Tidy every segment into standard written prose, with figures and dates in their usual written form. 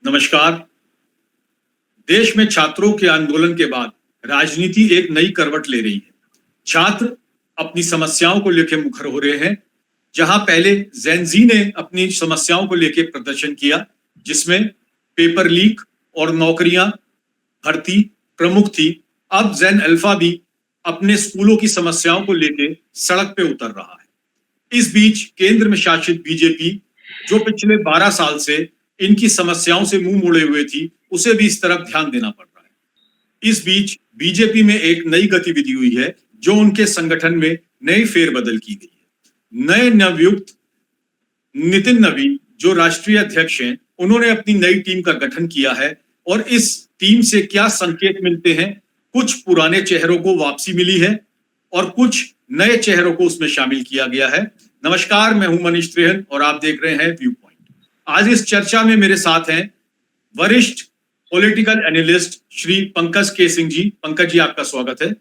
नमस्कार। देश में छात्रों के आंदोलन के बाद राजनीति एक नई करवट ले रही है। छात्र अपनी समस्याओं को लेकर मुखर हो रहे हैं। जहां पहले जेनजी ने अपनी समस्याओं को लेकर प्रदर्शन किया, जिसमें पेपर लीक और नौकरियां भर्ती प्रमुख थी, अब जेन अल्फा भी अपने स्कूलों की समस्याओं को लेकर सड़क पे उतर रहा है। इस बीच केंद्र में शासित बीजेपी, जो पिछले 12 साल से इनकी समस्याओं से मुंह मोड़े हुए थी, उसे भी इस तरफ ध्यान देना पड़ रहा है। इस बीच बीजेपी में एक नई गतिविधि हुई है, जो उनके संगठन में नई फेरबदल की गई है। नए नवयुक्त नितिन नवीन, जो राष्ट्रीय अध्यक्ष हैं, उन्होंने अपनी नई टीम का गठन किया है। और इस टीम से क्या संकेत मिलते हैं? कुछ पुराने चेहरों को वापसी मिली है और कुछ नए चेहरों को उसमें शामिल किया गया है। नमस्कार, मैं हूं मनीष त्रिहन और आप देख रहे हैं व्यू पॉइंट। आज इस चर्चा में मेरे साथ हैं वरिष्ठ पॉलिटिकल एनालिस्ट श्री पंकज के सिंह जी। पंकज जी, आपका स्वागत है।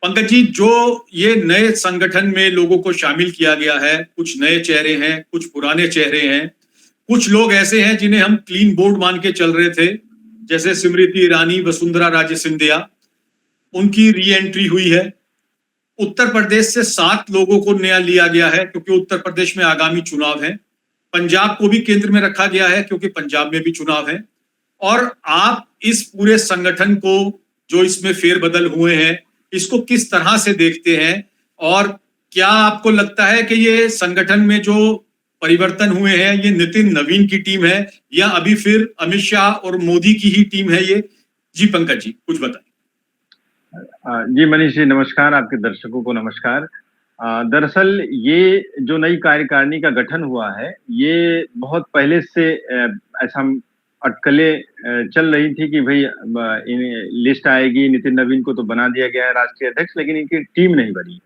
पंकज जी, जो ये नए संगठन में लोगों को शामिल किया गया है, कुछ नए चेहरे हैं, कुछ पुराने चेहरे हैं, कुछ लोग ऐसे हैं जिन्हें हम क्लीन बोर्ड मान के चल रहे थे, जैसे स्मृति ईरानी, वसुंधरा राजे सिंधिया, उनकी री एंट्री हुई है। उत्तर प्रदेश से 7 लोगों को नया लिया गया है, क्योंकि उत्तर प्रदेश में आगामी चुनाव है। पंजाब को भी केंद्र में रखा गया है, क्योंकि पंजाब में भी चुनाव है। और आप इस पूरे संगठन को, जो इसमें फेरबदल हुए हैं, इसको किस तरह से देखते हैं? और क्या आपको लगता है कि ये संगठन में जो परिवर्तन हुए हैं, ये नितिन नवीन की टीम है या अभी फिर अमित शाह और मोदी की ही टीम है ये? जी पंकज जी, कुछ बताएं। जी मनीष जी, नमस्कार। आपके दर्शकों को नमस्कार। दरअसल ये जो नई कार्यकारिणी का गठन हुआ है, ये बहुत पहले से ऐसा अटकलें चल रही थी कि भाई लिस्ट आएगी, नितिन नवीन को तो बना दिया गया है राष्ट्रीय अध्यक्ष, लेकिन इनकी टीम नहीं बनी।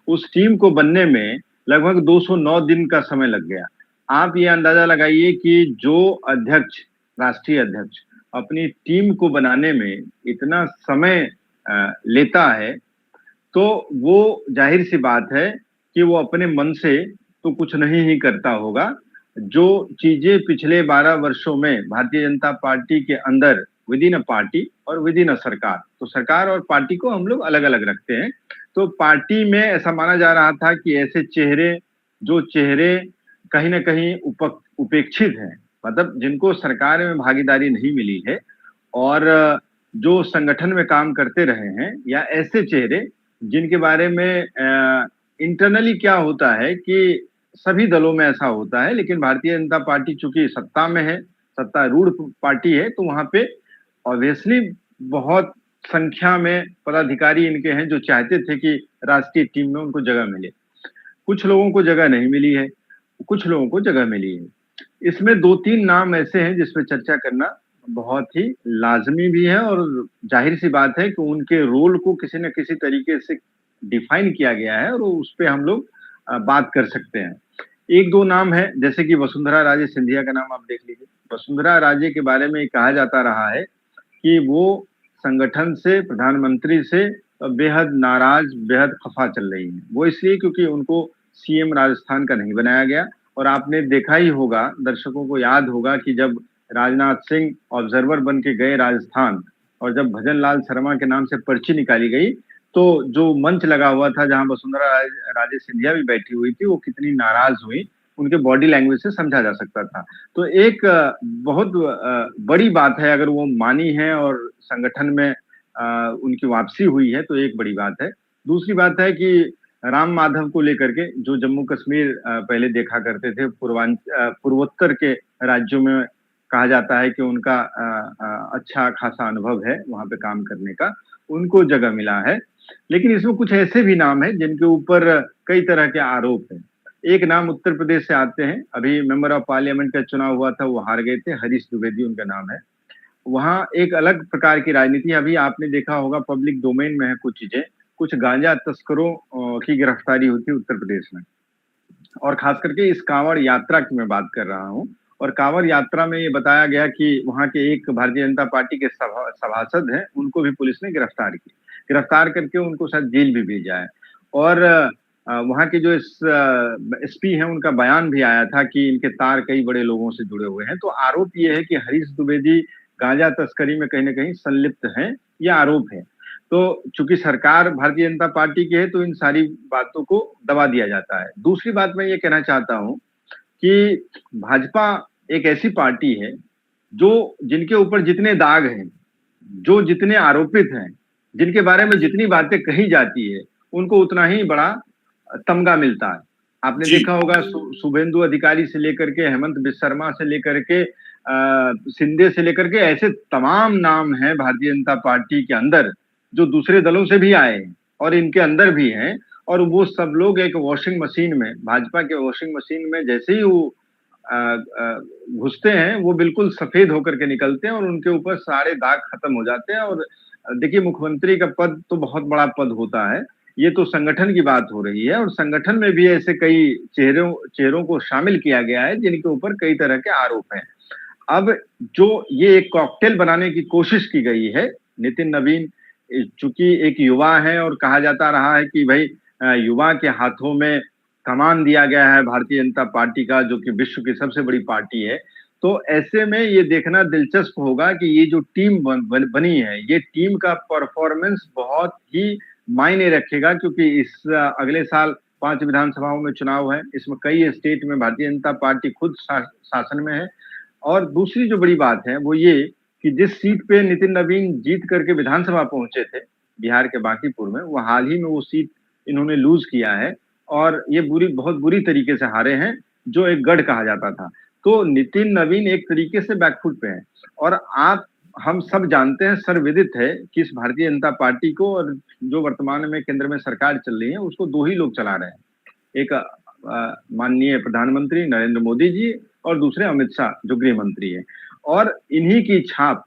उस टीम को बनने में लगभग 209 दिन का समय लग गया। आप ये अंदाजा लगाइए कि जो अध्यक्ष, राष्ट्रीय अध्यक्ष, अपनी टीम को बनाने में इतना समय लेता है, तो वो जाहिर सी बात है कि वो अपने मन से तो कुछ नहीं ही करता होगा। जो चीजें पिछले 12 वर्षों में भारतीय जनता पार्टी के अंदर विद इन अ पार्टी और विद इन अ सरकार, तो सरकार और पार्टी को हम लोग अलग अलग रखते हैं, तो पार्टी में ऐसा माना जा रहा था कि ऐसे चेहरे, जो चेहरे कहीं ना कहीं उपेक्षित हैं, मतलब जिनको सरकार में भागीदारी नहीं मिली है और जो संगठन में काम करते रहे हैं, या ऐसे चेहरे जिनके बारे में इंटरनली क्या होता है कि सभी दलों में ऐसा होता है, लेकिन भारतीय जनता पार्टी चूंकि सत्ता में है, सत्तारूढ़ पार्टी है, तो वहां पे ऑब्वियसली बहुत संख्या में पदाधिकारी इनके हैं जो चाहते थे कि राष्ट्रीय टीम में उनको जगह मिले। कुछ लोगों को जगह नहीं मिली है, कुछ लोगों को जगह मिली है। इसमें 2-3 नाम ऐसे हैं जिसमें चर्चा करना बहुत ही लाजमी भी है, और जाहिर सी बात है कि उनके रोल को किसी न किसी तरीके से डिफाइन किया गया है और उस पे हम लोग बात कर सकते हैं। 1-2 नाम है, जैसे कि वसुंधरा राजे सिंधिया का नाम आप देख लीजिए। वसुंधरा राजे के बारे में कहा जाता रहा है कि वो संगठन से, प्रधानमंत्री से बेहद नाराज, बेहद खफा चल रही है। वो इसलिए क्योंकि उनको सीएम राजस्थान का नहीं बनाया गया। और आपने देखा ही होगा, दर्शकों को याद होगा कि जब राजनाथ सिंह ऑब्जर्वर बन के गए राजस्थान, और जब भजन लाल शर्मा के नाम से पर्ची निकाली गई, तो जो मंच लगा हुआ था जहां वसुंधरा राजे सिंधिया भी बैठी हुई थी, वो कितनी नाराज हुई, उनके बॉडी लैंग्वेज से समझा जा सकता था। तो एक बहुत बड़ी बात है अगर वो मानी है और संगठन में उनकी वापसी हुई है, तो एक बड़ी बात है। दूसरी बात है कि राम माधव को लेकर के, जो जम्मू कश्मीर पहले देखा करते थे, पूर्वोत्तर के राज्यों में कहा जाता है कि उनका अच्छा खासा अनुभव है वहां पे काम करने का, उनको जगह मिला है। लेकिन इसमें कुछ ऐसे भी नाम हैं जिनके ऊपर कई तरह के आरोप हैं। एक नाम उत्तर प्रदेश से आते हैं, अभी मेंबर ऑफ पार्लियामेंट का चुनाव हुआ था, वो हार गए थे, हरीश द्विवेदी उनका नाम है। वहां एक अलग प्रकार की राजनीति, अभी आपने देखा होगा पब्लिक डोमेन में है कुछ चीजें, कुछ गांजा तस्करों की गिरफ्तारी हुई थी उत्तर प्रदेश में, और खास करके इस कांवड़ यात्रा की मैं बात कर रहा हूँ। और कांवड़ यात्रा में ये बताया गया कि वहां के एक भारतीय जनता पार्टी के सभासद हैं, उनको भी पुलिस ने गिरफ्तार करके उनको शायद जेल भी भेजा है। और वहाँ के जो एसपी हैं उनका बयान भी आया था कि इनके तार कई बड़े लोगों से जुड़े हुए हैं। तो आरोप ये है कि हरीश द्विवेदी गांजा तस्करी में कहीं ना कहीं संलिप्त हैं, ये आरोप है। तो चूंकि सरकार भारतीय जनता पार्टी की है तो इन सारी बातों को दबा दिया जाता है। दूसरी बात मैं ये कहना चाहता हूँ कि भाजपा एक ऐसी पार्टी है जो जिनके ऊपर जितने दाग हैं, जो जितने आरोपित हैं, जिनके बारे में जितनी बातें कही जाती है, उनको उतना ही बड़ा तमगा मिलता है। आपने देखा होगा शुभेंदु अधिकारी से लेकर के हेमंत बिस्वा से लेकर के शिंदे से लेकर के ऐसे तमाम नाम हैं भारतीय जनता पार्टी के अंदर जो दूसरे दलों से भी आए हैं और इनके अंदर भी हैं, और वो सब लोग एक वॉशिंग मशीन में, भाजपा के वॉशिंग मशीन में जैसे ही वो घुसते हैं वो बिल्कुल सफेद होकर के निकलते हैं और उनके ऊपर सारे दाग खत्म हो जाते हैं। और देखिए, मुख्यमंत्री का पद तो बहुत बड़ा पद होता है, ये तो संगठन की बात हो रही है और संगठन में भी ऐसे कई चेहरों को शामिल किया गया है जिनके ऊपर कई तरह के आरोप हैं। अब जो ये एक कॉकटेल बनाने की कोशिश की गई है, नितिन नवीन चूंकि एक युवा है और कहा जाता रहा है कि भाई युवा के हाथों में कमान दिया गया है भारतीय जनता पार्टी का, जो कि विश्व की सबसे बड़ी पार्टी है। तो ऐसे में ये देखना दिलचस्प होगा कि ये जो टीम बनी है, ये टीम का परफॉर्मेंस बहुत ही मायने रखेगा, क्योंकि इस अगले साल 5 विधानसभाओं में चुनाव है। इसमें कई स्टेट में भारतीय जनता पार्टी खुद शासन में है। और दूसरी जो बड़ी बात है वो ये कि जिस सीट पे नितिन नवीन जीत करके विधानसभा पहुंचे थे, बिहार के बांकीपुर में, वो हाल ही में वो सीट इन्होंने लूज किया है और ये बहुत बुरी तरीके से हारे हैं, जो एक गढ़ कहा जाता था। तो नितिन नवीन एक तरीके से बैकफुट पे है। और हम सब जानते हैं, सर्वविदित है कि इस भारतीय जनता पार्टी को और जो वर्तमान में केंद्र में सरकार चल रही है उसको दो ही लोग चला रहे हैं। एक माननीय प्रधानमंत्री नरेंद्र मोदी जी और दूसरे अमित शाह जो गृह मंत्री है। और इन्हीं की छाप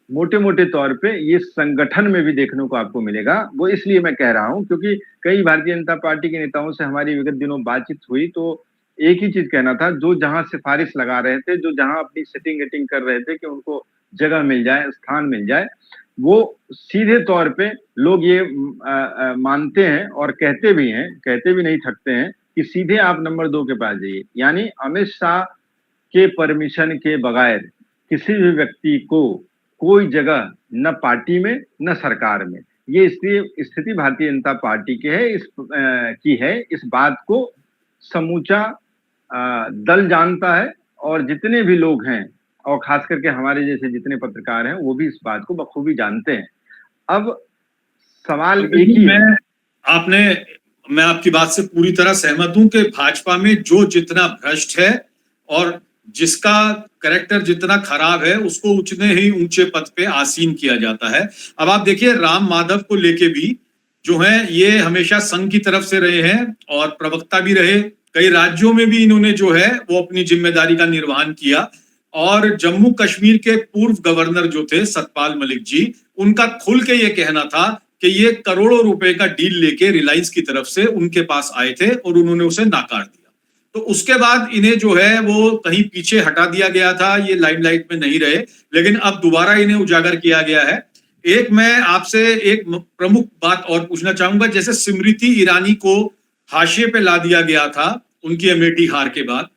मोटे मोटे तौर पे ये संगठन में भी देखने को आपको मिलेगा। वो इसलिए मैं कह रहा हूं क्योंकि कई भारतीय जनता पार्टी के नेताओं से हमारी विगत दिनों बातचीत हुई, तो एक ही चीज कहना था, जो जहां सिफारिश लगा रहे थे, जो जहां अपनी सेटिंग वेटिंग कर रहे थे कि उनको जगह मिल जाए, स्थान मिल जाए, वो सीधे तौर पे लोग ये मानते हैं और कहते भी नहीं थकते हैं कि सीधे आप नंबर 2 के पास जाइए। यानी अमित शाह के परमिशन के बगैर किसी भी व्यक्ति को कोई जगह न पार्टी में न सरकार में। ये स्थिति भारतीय जनता पार्टी की है। इस बात को समूचा दल जानता है और जितने भी लोग हैं और खास करके हमारे जैसे जितने पत्रकार हैं वो भी इस बात को बखूबी जानते हैं। अब सवाल एक ही है। मैं आपकी बात से पूरी तरह सहमत हूं कि भाजपा में जो जितना भ्रष्ट है और जिसका कैरेक्टर जितना खराब है उसको उतने ही ऊंचे पद पे आसीन किया जाता है। अब आप देखिए, राम माधव को लेके भी जो है ये हमेशा संघ की तरफ से रहे हैं और प्रवक्ता भी रहे। कई राज्यों में भी इन्होंने जो है वो अपनी जिम्मेदारी का निर्वहन किया। और जम्मू कश्मीर के पूर्व गवर्नर जो थे सतपाल मलिक जी, उनका खुल के ये कहना था कि ये करोड़ों रुपए का डील लेके रिलायंस की तरफ से उनके पास आए थे और उन्होंने उसे नाकार दिया। तो उसके बाद इन्हें जो है वो कहीं पीछे हटा दिया गया था, ये लाइमलाइट में नहीं रहे, लेकिन अब दोबारा इन्हें उजागर किया गया है। एक मैं आपसे एक प्रमुख बात और पूछना चाहूंगा, जैसे स्मृति ईरानी को हाशिए पे ला दिया गया था उनकी अमेठी हार के बाद,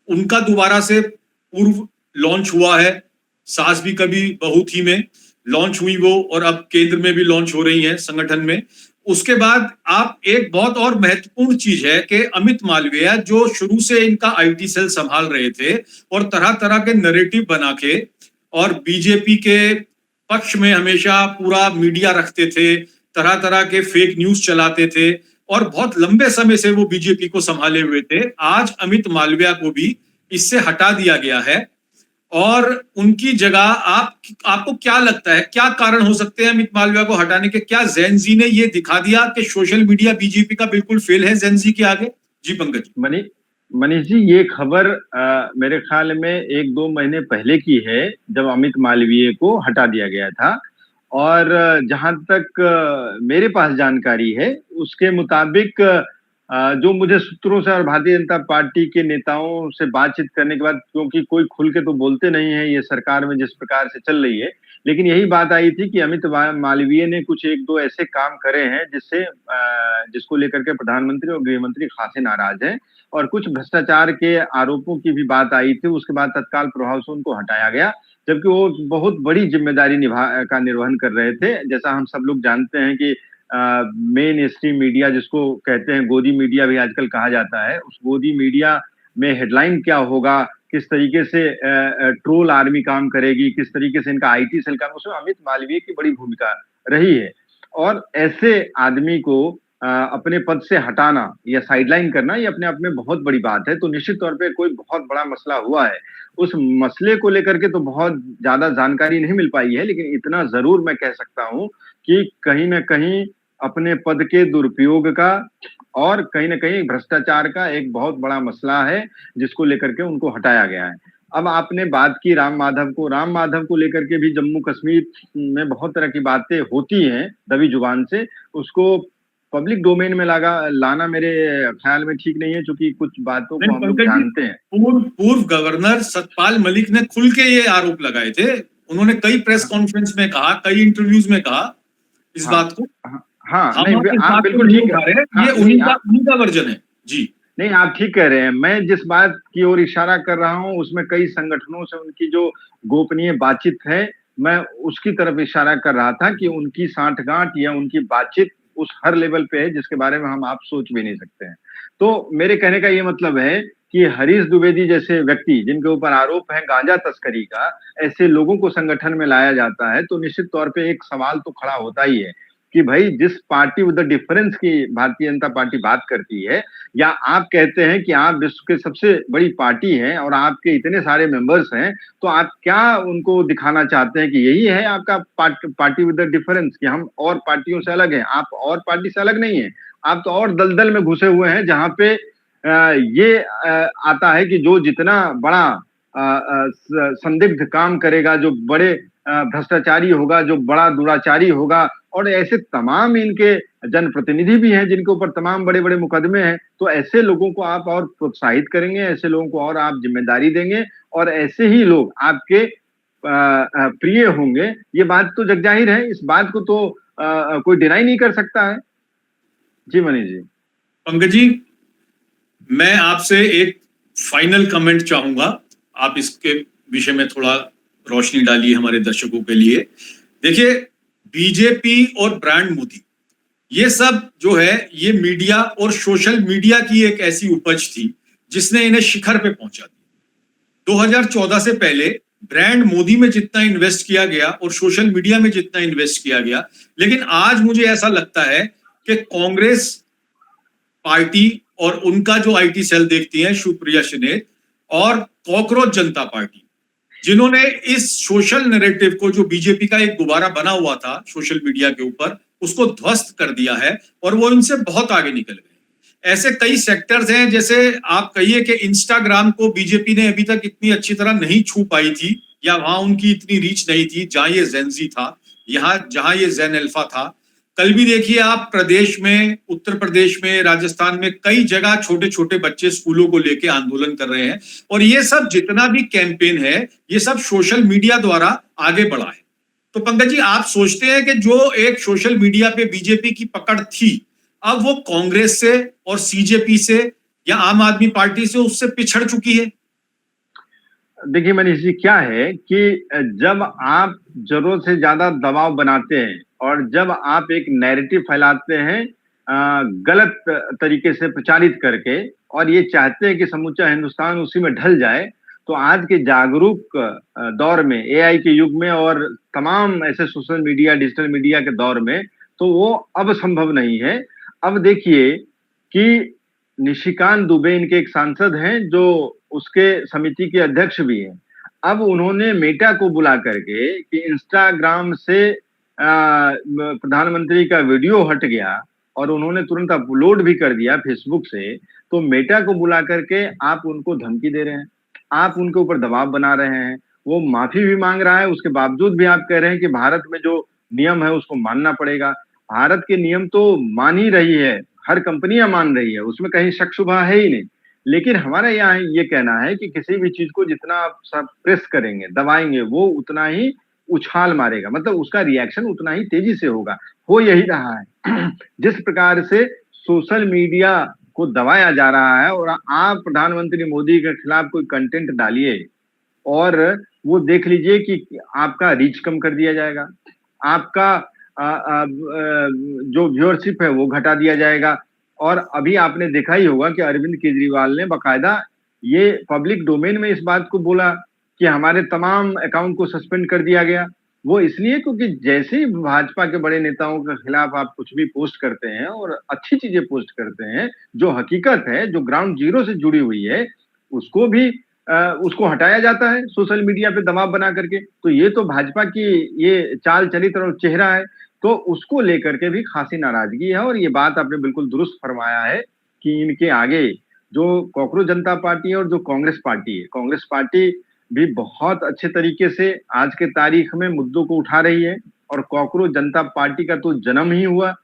उनका दोबारा से पूर्व लॉन्च हुआ है। सास भी कभी बहू थी में लॉन्च हुई वो, और अब केंद्र में भी लॉन्च हो रही है संगठन में। उसके बाद आप एक बहुत और महत्वपूर्ण चीज है कि अमित मालवीय जो शुरू से इनका आईटी सेल संभाल रहे थे और तरह तरह के नैरेटिव बना के और बीजेपी के पक्ष में हमेशा पूरा मीडिया रखते थे, तरह तरह के फेक न्यूज चलाते थे और बहुत लंबे समय से वो बीजेपी को संभाले हुए थे। आज अमित मालवीय को भी इससे हटा दिया गया है और उनकी जगह आपको क्या लगता है, क्या कारण हो सकते हैं अमित मालवीय को हटाने के? क्या जेनजी ने ये दिखा दिया कि सोशल मीडिया बीजेपी का बिल्कुल फेल है जेनजी के आगे? जी पंकज। मनीष जी, ये खबर मेरे ख्याल में 1-2 महीने पहले की है, जब अमित मालवीय को हटा दिया गया था। और जहां तक मेरे पास जानकारी है उसके मुताबिक जो मुझे सूत्रों से और भारतीय जनता पार्टी के नेताओं से बातचीत करने के बाद, क्योंकि कोई खुल के तो बोलते नहीं है ये सरकार में जिस प्रकार से चल रही है, लेकिन यही बात आई थी कि अमित मालवीय ने कुछ एक दो ऐसे काम करे हैं जिसको लेकर के प्रधानमंत्री और गृह मंत्री खासे नाराज हैं, और कुछ भ्रष्टाचार के आरोपों की भी बात आई थी। उसके बाद तत्काल प्रभाव से उनको हटाया गया, जबकि वो बहुत बड़ी जिम्मेदारी निर्वहन कर रहे थे। जैसा हम सब लोग जानते हैं कि मेन स्ट्रीम मीडिया जिसको कहते हैं, गोदी मीडिया भी आजकल कहा जाता है, उस गोदी मीडिया में हेडलाइन क्या होगा, किस तरीके से ट्रोल आर्मी काम करेगी, किस तरीके से इनका आईटी सेल काम, उसमें अमित मालवीय की बड़ी भूमिका रही है। और ऐसे आदमी को अपने पद से हटाना या साइडलाइन करना, ये अपने आप में बहुत बड़ी बात है। तो निश्चित तौर पे कोई बहुत बड़ा मसला हुआ है। उस मसले को लेकर के तो बहुत ज्यादा जानकारी नहीं मिल पाई है, लेकिन इतना जरूर मैं कह सकता हूं कि कहीं ना कहीं अपने पद के दुरुपयोग का और कहीं ना कहीं भ्रष्टाचार का एक बहुत बड़ा मसला है, जिसको लेकर के उनको हटाया गया है। अब आपने बात की राम माधव को लेकर के भी जम्मू कश्मीर में बहुत तरह की बातें होती हैं दबी जुबान से। उसको पब्लिक डोमेन में लाना मेरे ख्याल में ठीक नहीं है, क्योंकि कुछ बातों को हम लोग जानते हैं। पूर्व गवर्नर सतपाल मलिक ने खुल के ये आरोप लगाए थे। उन्होंने कई प्रेस कॉन्फ्रेंस में कहा, कई इंटरव्यूज में कहा इस बात को। नहीं, आप बिल्कुल ठीक कह रहे हैं, ये उन्हीं का वर्जन है जी। नहीं, आप ठीक कह रहे हैं। मैं जिस बात की ओर इशारा कर रहा हूं, उसमें कई संगठनों से उनकी जो गोपनीय बातचीत है, मैं उसकी तरफ इशारा कर रहा था कि उनकी सांठगांठ या उनकी बातचीत उस हर लेवल पे है जिसके बारे में हम आप सोच भी नहीं सकते हैं। तो मेरे कहने का ये मतलब है कि हरीश द्विवेदी जैसे व्यक्ति जिनके ऊपर आरोप है गांजा तस्करी का, ऐसे लोगों को संगठन में लाया जाता है, तो निश्चित तौर पे एक सवाल तो खड़ा होता ही है कि भाई जिस पार्टी विद द डिफरेंस की भारतीय जनता पार्टी बात करती है, या आप कहते हैं कि आप विश्व के सबसे बड़ी पार्टी हैं और आपके इतने सारे मेंबर्स हैं, तो आप क्या उनको दिखाना चाहते हैं कि यही है आपका पार्टी विद द डिफरेंस, कि हम और पार्टियों से अलग हैं? आप और पार्टी से अलग नहीं है, आप तो और दलदल में घुसे हुए हैं, जहां पे ये आता है कि जो जितना बड़ा संदिग्ध काम करेगा, जो बड़े भ्रष्टाचारी होगा, जो बड़ा दुराचारी होगा, और ऐसे तमाम इनके जनप्रतिनिधि भी हैं जिनके ऊपर तमाम बड़े बड़े मुकदमे हैं, तो ऐसे लोगों को आप और प्रोत्साहित करेंगे, ऐसे लोगों को और आप जिम्मेदारी देंगे, और ऐसे ही लोग आपके प्रिय होंगे। ये बात तो जगजाहिर है, इस बात को तो कोई डिनाई नहीं कर सकता है। जी मनीष जी। पंकज जी, मैं आपसे एक फाइनल कमेंट चाहूंगा, आप इसके विषय में थोड़ा रोशनी डालिए हमारे दर्शकों के लिए। देखिए, बीजेपी और ब्रांड मोदी, ये सब जो है, ये मीडिया और सोशल मीडिया की एक ऐसी उपज थी जिसने इन्हें शिखर पे पहुंचा दिया। 2014 से पहले ब्रांड मोदी में जितना इन्वेस्ट किया गया और सोशल मीडिया में जितना इन्वेस्ट किया गया, लेकिन आज मुझे ऐसा लगता है कि कांग्रेस पार्टी और उनका जो आईटी सेल देखती है सुप्रिया शिंदे, और कॉकरोच जनता पार्टी, जिन्होंने इस सोशल नैरेटिव को, जो बीजेपी का एक गुब्बारा बना हुआ था सोशल मीडिया के ऊपर, उसको ध्वस्त कर दिया है, और वो इनसे बहुत आगे निकल गए। ऐसे कई सेक्टर्स हैं, जैसे आप कहिए कि इंस्टाग्राम को बीजेपी ने अभी तक इतनी अच्छी तरह नहीं छू पाई थी, या वहां उनकी इतनी रीच नहीं थी, जहां ये जेनजी था, जहां ये जेन अल्फा था। कल भी देखिए आप, प्रदेश में, उत्तर प्रदेश में, राजस्थान में कई जगह छोटे छोटे बच्चे स्कूलों को लेके आंदोलन कर रहे हैं, और ये सब जितना भी कैंपेन है, ये सब सोशल मीडिया द्वारा आगे बढ़ा है। तो पंकज जी, आप सोचते हैं कि जो एक सोशल मीडिया पे बीजेपी की पकड़ थी, अब वो कांग्रेस से और सीजेपी से या आम आदमी पार्टी से उससे पिछड़ चुकी है? देखिए मनीष जी, क्या है कि जब आप जरूरत से ज्यादा दबाव बनाते हैं और जब आप एक नैरेटिव फैलाते हैं गलत तरीके से प्रचारित करके, और ये चाहते हैं कि समूचा हिंदुस्तान उसी में ढल जाए, तो आज के जागरूक दौर में, एआई के युग में और तमाम ऐसे सोशल मीडिया, डिजिटल मीडिया के दौर में, तो वो अब संभव नहीं है। अब देखिए कि निशिकांत दुबे इनके एक सांसद हैं जो उसके समिति के अध्यक्ष भी हैं। अब उन्होंने मेटा को बुला करके कि इंस्टाग्राम से प्रधानमंत्री का वीडियो हट गया और उन्होंने तुरंत अपलोड भी कर दिया फेसबुक से, तो मेटा को बुला करके आप उनको धमकी दे रहे हैं, आप उनके ऊपर दबाव बना रहे हैं। वो माफी भी मांग रहा है, उसके बावजूद भी आप कह रहे हैं कि भारत में जो नियम है उसको मानना पड़ेगा। भारत के नियम तो मान ही रही है, हर कंपनियां मान रही है, उसमें कहीं शक शुबा है ही नहीं। लेकिन हमारा यहाँ ये कहना है कि किसी भी चीज को जितना आप सब प्रेस करेंगे, दबाएंगे, वो उतना ही उछाल मारेगा, मतलब उसका रिएक्शन उतना ही तेजी से होगा। हो यही रहा है। जिस प्रकार से सोशल मीडिया को दबाया जा रहा है और आप प्रधानमंत्री मोदी के खिलाफ कोई कंटेंट डालिए और वो देख लीजिए कि आपका रीच कम कर दिया जाएगा, आपका जो व्यूअरशिप है वो घटा दिया जाएगा। और अभी आपने देखा ही होगा कि अरविंद केजरीवाल ने बकायदा ये पब्लिक डोमेन में इस बात को बोला कि हमारे तमाम अकाउंट को सस्पेंड कर दिया गया। वो इसलिए क्योंकि जैसे ही भाजपा के बड़े नेताओं के खिलाफ आप कुछ भी पोस्ट करते हैं और अच्छी चीजें पोस्ट करते हैं, जो हकीकत है, जो ग्राउंड जीरो से जुड़ी हुई है, उसको भी उसको हटाया जाता है सोशल मीडिया पे दबाव बना करके। तो ये तो भाजपा की ये चाल चरित्र और चेहरा है, तो उसको लेकर के भी खासी नाराजगी है। और ये बात आपने बिल्कुल दुरुस्त फरमाया है कि इनके आगे जो कॉकरोच जनता पार्टी है और जो कांग्रेस पार्टी भी बहुत अच्छे तरीके से आज के तारीख में मुद्दों को उठा रही है। और कॉकरोच जनता पार्टी का तो जन्म ही हुआ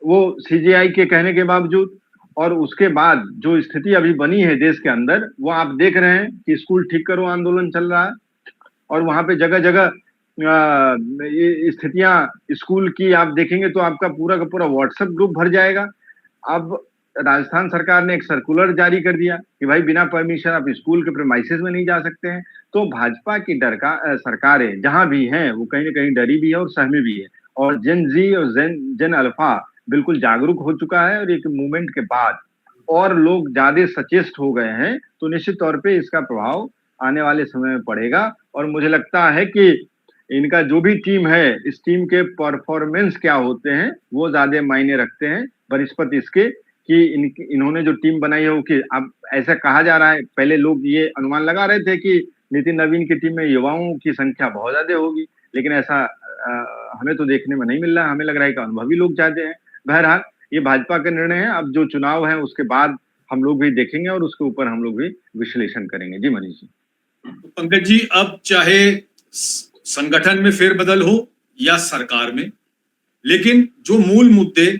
वो सीजेआई के कहने के बावजूद, और उसके बाद जो स्थिति अभी बनी है देश के अंदर, वो आप देख रहे हैं कि स्कूल ठीक करो आंदोलन चल रहा है और वहां पे जगह जगह स्थितियां स्कूल की आप देखेंगे तो आपका पूरा का पूरा व्हाट्सएप ग्रुप भर जाएगा। अब राजस्थान सरकार ने एक सर्कुलर जारी कर दिया कि भाई बिना परमिशन आप स्कूल के प्रेमाइसेस में नहीं जा सकते हैं। तो भाजपा की सरकारें जहां भी हैं वो कहीं ना कहीं डरी भी है और सहमी भी है। और जेन जी और जेन अल्फा बिल्कुल जागरूक हो चुका है और एक मूवमेंट के बाद और लोग ज्यादा सचेत हो गए हैं, तो निश्चित तौर पे इसका प्रभाव आने वाले समय में पड़ेगा। और मुझे लगता है कि इनका जो भी टीम है, इस टीम के परफॉर्मेंस क्या होते हैं वो ज्यादा मायने रखते हैं बनिस्पत इसके कि इन्होंने जो टीम बनाई है वो कि अब ऐसा कहा जा रहा है, पहले लोग ये अनुमान लगा रहे थे कि नितिन नवीन की टीम में युवाओं की संख्या बहुत ज्यादा होगी, लेकिन ऐसा हमें तो देखने में नहीं मिल रहा है। हमें लग रहा है कि अनुभवी लोग ज्यादा हैं। बहरहाल ये भाजपा का निर्णय है, अब जो चुनाव है उसके बाद हम लोग भी देखेंगे और उसके ऊपर हम लोग भी विश्लेषण करेंगे। जी मनीष जी। तो पंकज जी, अब चाहे संगठन में फेरबदल हो या सरकार में, लेकिन जो मूल मुद्दे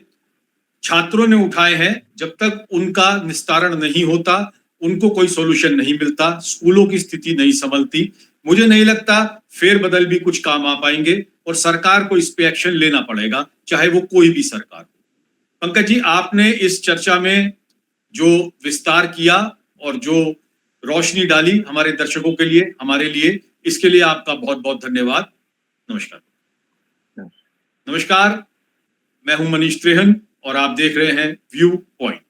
छात्रों ने उठाए हैं, जब तक उनका निस्तारण नहीं होता, उनको कोई सॉल्यूशन नहीं मिलता, स्कूलों की स्थिति नहीं संभलती, मुझे नहीं लगता फेरबदल भी कुछ काम आ पाएंगे और सरकार को इस पे एक्शन लेना पड़ेगा, चाहे वो कोई भी सरकार हो। पंकज जी, आपने इस चर्चा में जो विस्तार किया और जो रोशनी डाली हमारे दर्शकों के लिए, हमारे लिए, इसके लिए आपका बहुत बहुत धन्यवाद। नमस्कार। नमस्कार, मैं हूं मनीष त्रेहन और आप देख रहे हैं व्यू पॉइंट।